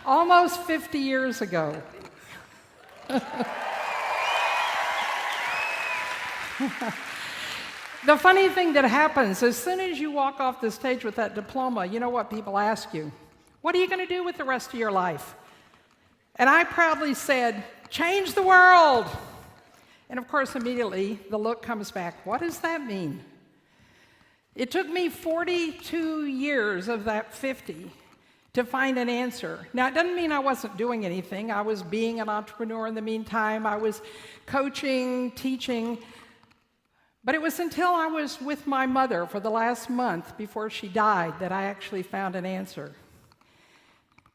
Almost 50 years ago. The funny thing that happens, as soon as you walk off the stage with that diploma, you know what people ask you? What are you going to do with the rest of your life? And I proudly said, change the world. And of course, immediately, the look comes back. What does that mean? It took me 42 years of that 50 to find an answer. Now, it doesn't mean I wasn't doing anything. I was being an entrepreneur in the meantime. I was coaching, teaching. But it was until I was with my mother for the last month before she died that I actually found an answer.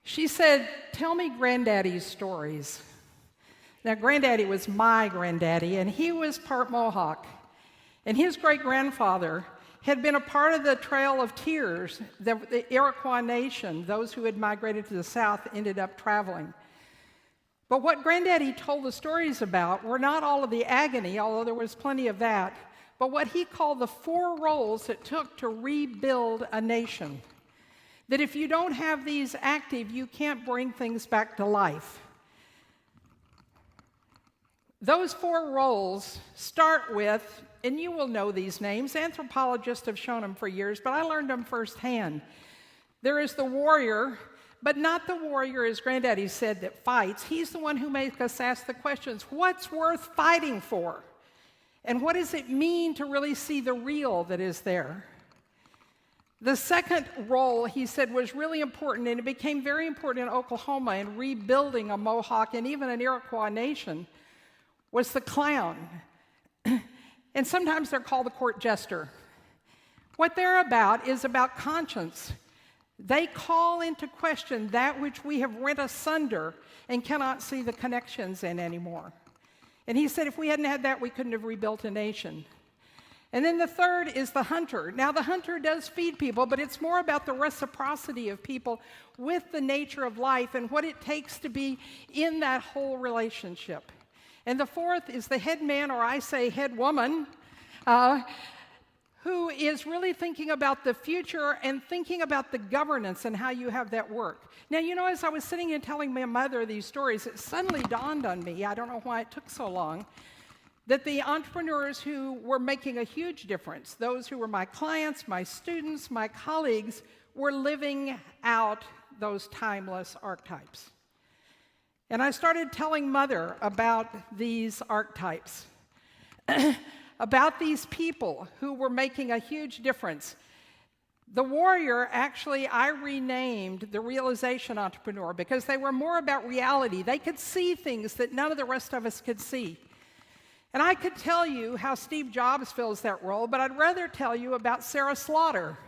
She said, tell me Granddaddy's stories. Now, Granddaddy was my granddaddy, and he was part Mohawk. And his great-grandfather had been a part of the Trail of Tears, the Iroquois nation. Those who had migrated to the south ended up traveling. But what Granddaddy told the stories about were not all of the agony, although there was plenty of that, but what he called the 4 roles it took to rebuild a nation. That if you don't have these active, you can't bring things back to life. Those 4 roles start with, and you will know these names, anthropologists have shown them for years, but I learned them firsthand. There is the warrior, but not the warrior, as Granddaddy said, that fights. He's the one who makes us ask the questions, what's worth fighting for? And what does it mean to really see the real that is there? The second role, he said, was really important, and it became very important in Oklahoma in rebuilding a Mohawk and even an Iroquois nation, was the clown. And sometimes they're called the court jester. What they're about is about conscience. They call into question that which we have rent asunder and cannot see the connections in anymore. And he said if we hadn't had that, we couldn't have rebuilt a nation. And then the third is the hunter. Now, the hunter does feed people, but it's more about the reciprocity of people with the nature of life and what it takes to be in that whole relationship. And the fourth is the head man, or I say head woman, who is really thinking about the future and thinking about the governance and how you have that work. Now, you know, as I was sitting and telling my mother these stories, it suddenly dawned on me, I don't know why it took so long, that the entrepreneurs who were making a huge difference, those who were my clients, my students, my colleagues, were living out those timeless archetypes. And I started telling Mother about these archetypes, about these people who were making a huge difference. The warrior, actually, I renamed the realization entrepreneur because they were more about reality. They could see things that none of the rest of us could see. And I could tell you how Steve Jobs fills that role, but I'd rather tell you about Sarah Slaughter.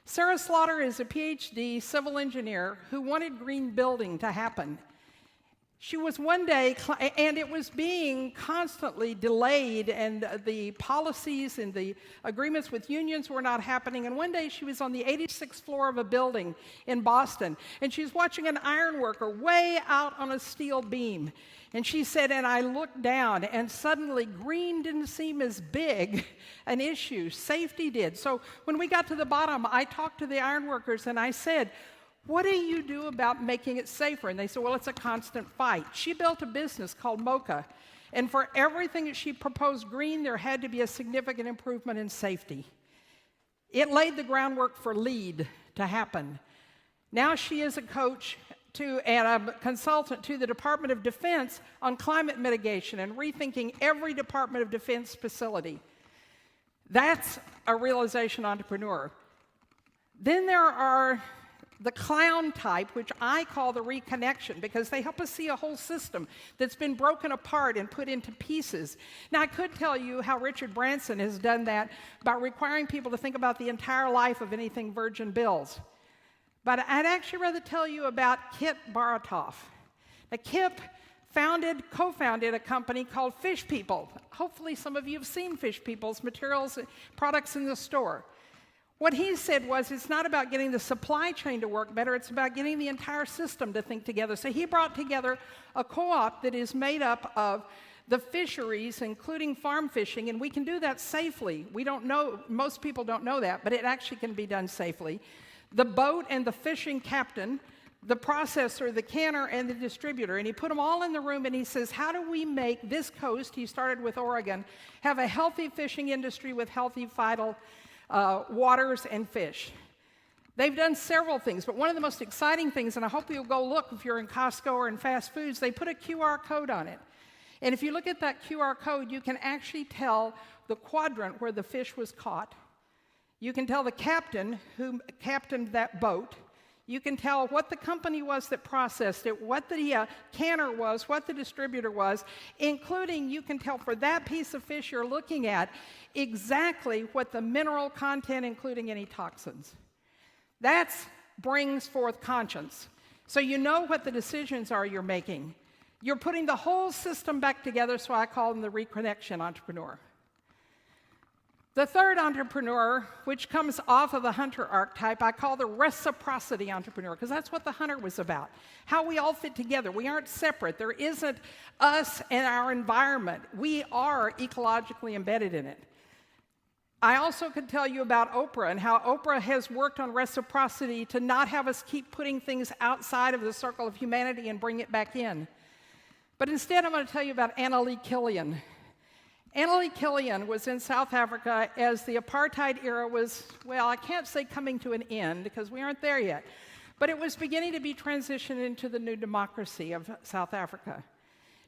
Sarah Slaughter is a PhD civil engineer who wanted green building to happen. She was one day, and it was being constantly delayed, and the policies and the agreements with unions were not happening. And one day she was on the 86th floor of a building in Boston, and she's watching an iron worker way out on a steel beam. And she said, and I looked down, and suddenly green didn't seem as big an issue. Safety did. So when we got to the bottom, I talked to the iron workers, and I said, what do you do about making it safer? And they said, well, it's a constant fight. She built a business called Mocha, and for everything that she proposed green, there had to be a significant improvement in safety. It laid the groundwork for LEED to happen. Now she is a coach and a consultant to the Department of Defense on climate mitigation and rethinking every Department of Defense facility. That's a realization entrepreneur. Then there are the clown type, which I call the reconnection, because they help us see a whole system that's been broken apart and put into pieces. Now, I could tell you how Richard Branson has done that by requiring people to think about the entire life of anything Virgin Bills. But I'd actually rather tell you about Kip Baratoff. Now, Kip co-founded a company called Fish People. Hopefully some of you have seen Fish People's materials, products in the store. What he said was, it's not about getting the supply chain to work better, it's about getting the entire system to think together. So he brought together a co-op that is made up of the fisheries, including farm fishing, and we can do that safely. We don't know, most people don't know that, but it actually can be done safely. The boat and the fishing captain, the processor, the canner, and the distributor. And he put them all in the room, and he says, how do we make this coast, he started with Oregon, have a healthy fishing industry with healthy, vital waters and fish? They've done several things, but one of the most exciting things, and I hope you'll go look if you're in Costco or in fast foods, they put a QR code on it. And if you look at that QR code, you can actually tell the quadrant where the fish was caught. You can tell the captain who captained that boat. You can tell what the company was that processed it, what the canner was, what the distributor was, including you can tell for that piece of fish you're looking at exactly what the mineral content, including any toxins. That brings forth conscience. So you know what the decisions are you're making. You're putting the whole system back together, so I call them the reconnection entrepreneur. The third entrepreneur, which comes off of the hunter archetype, I call the reciprocity entrepreneur, because that's what the hunter was about. How we all fit together. We aren't separate. There isn't us and our environment. We are ecologically embedded in it. I also could tell you about Oprah and how Oprah has worked on reciprocity to not have us keep putting things outside of the circle of humanity and bring it back in. But instead, I'm going to tell you about Annalee Killian. Annalee Killian was in South Africa as the apartheid era was, well, I can't say coming to an end because we aren't there yet, but it was beginning to be transitioned into the new democracy of South Africa.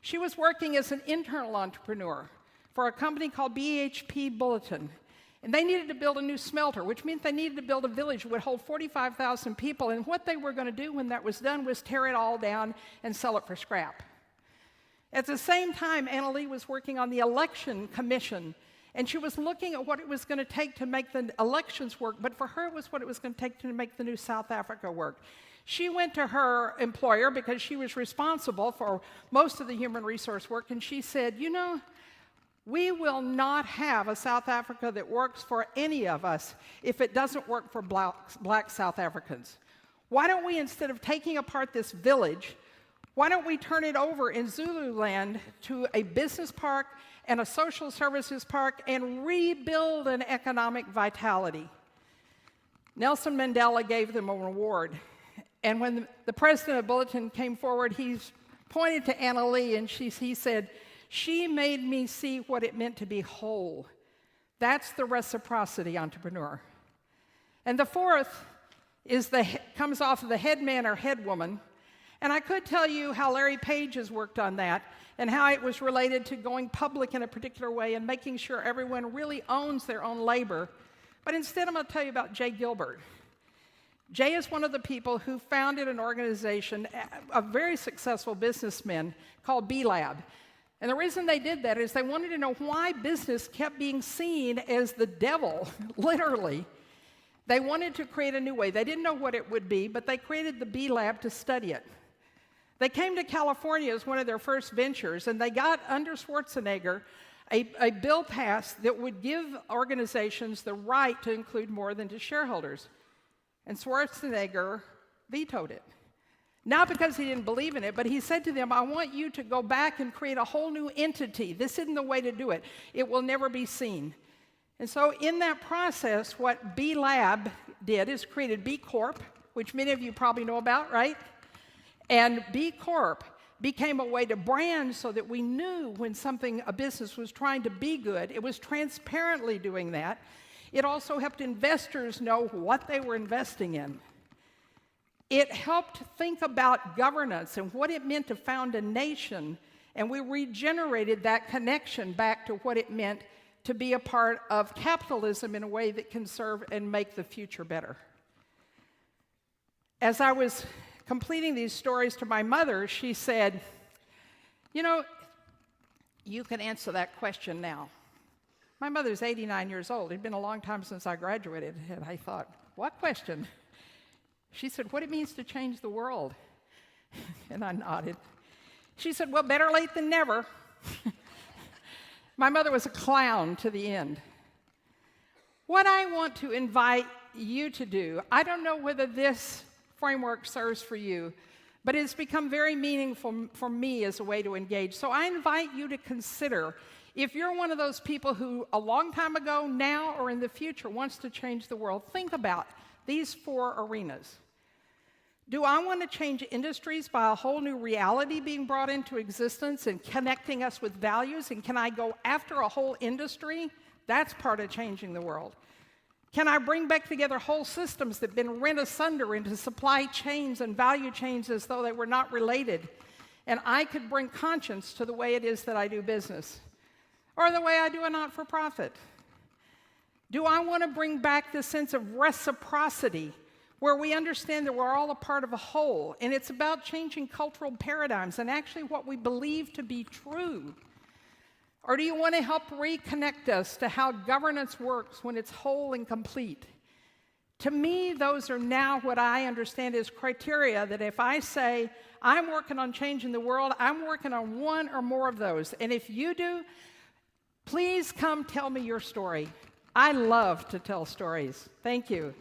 She was working as an internal entrepreneur for a company called BHP Bulletin. And they needed to build a new smelter, which meant they needed to build a village that would hold 45,000 people. And what they were going to do when that was done was tear it all down and sell it for scrap. At the same time, Annalee was working on the election commission. And she was looking at what it was going to take to make the elections work. But for her, it was what it was going to take to make the new South Africa work. She went to her employer because she was responsible for most of the human resource work. And she said, you know, we will not have a South Africa that works for any of us if it doesn't work for black South Africans. Why don't we, instead of taking apart this village, why don't we turn it over in Zululand to a business park and a social services park and rebuild an economic vitality? Nelson Mandela gave them an award. And when the president of Bulletin came forward, he pointed to Annalee and he said, she made me see what it meant to be whole. That's the reciprocity entrepreneur. And the fourth comes off of the head man or head woman. And I could tell you how Larry Page has worked on that and how it was related to going public in a particular way and making sure everyone really owns their own labor. But instead, I'm going to tell you about Jay Gilbert. Jay is one of the people who founded an organization, a very successful businessman, called B-Lab. And the reason they did that is they wanted to know why business kept being seen as the devil, literally. They wanted to create a new way. They didn't know what it would be, but they created the B-Lab to study it. They came to California as one of their first ventures, and they got, under Schwarzenegger, a bill passed that would give organizations the right to include more than just shareholders. And Schwarzenegger vetoed it. Not because he didn't believe in it, but he said to them, I want you to go back and create a whole new entity. This isn't the way to do it. It will never be seen. And so in that process, what B-Lab did is created B Corp, which many of you probably know about, right? And B Corp became a way to brand so that we knew when a business was trying to be good. It was transparently doing that. It also helped investors know what they were investing in. It helped think about governance and what it meant to found a nation, and we regenerated that connection back to what it meant to be a part of capitalism in a way that can serve and make the future better. As I was completing these stories to my mother, she said, you know, you can answer that question now. My mother's 89 years old. It had been a long time since I graduated, and I thought, what question? She said, what it means to change the world. And I nodded. She said, well, better late than never. My mother was a clown to the end. What I want to invite you to do, I don't know whether this framework serves for you, but it's become very meaningful for me as a way to engage. So I invite you to consider, if you're one of those people who a long time ago, now, or in the future wants to change the world, think about these 4 arenas. Do I want to change industries by a whole new reality being brought into existence and connecting us with values? And can I go after a whole industry? That's part of changing the world. Can I bring back together whole systems that have been rent asunder into supply chains and value chains as though they were not related? And I could bring conscience to the way it is that I do business, or the way I do a not-for-profit. Do I want to bring back the sense of reciprocity, where we understand that we're all a part of a whole, and it's about changing cultural paradigms and actually what we believe to be true? Or do you want to help reconnect us to how governance works when it's whole and complete? To me, those are now what I understand as criteria that if I say, I'm working on changing the world, I'm working on one or more of those. And if you do, please come tell me your story. I love to tell stories. Thank you.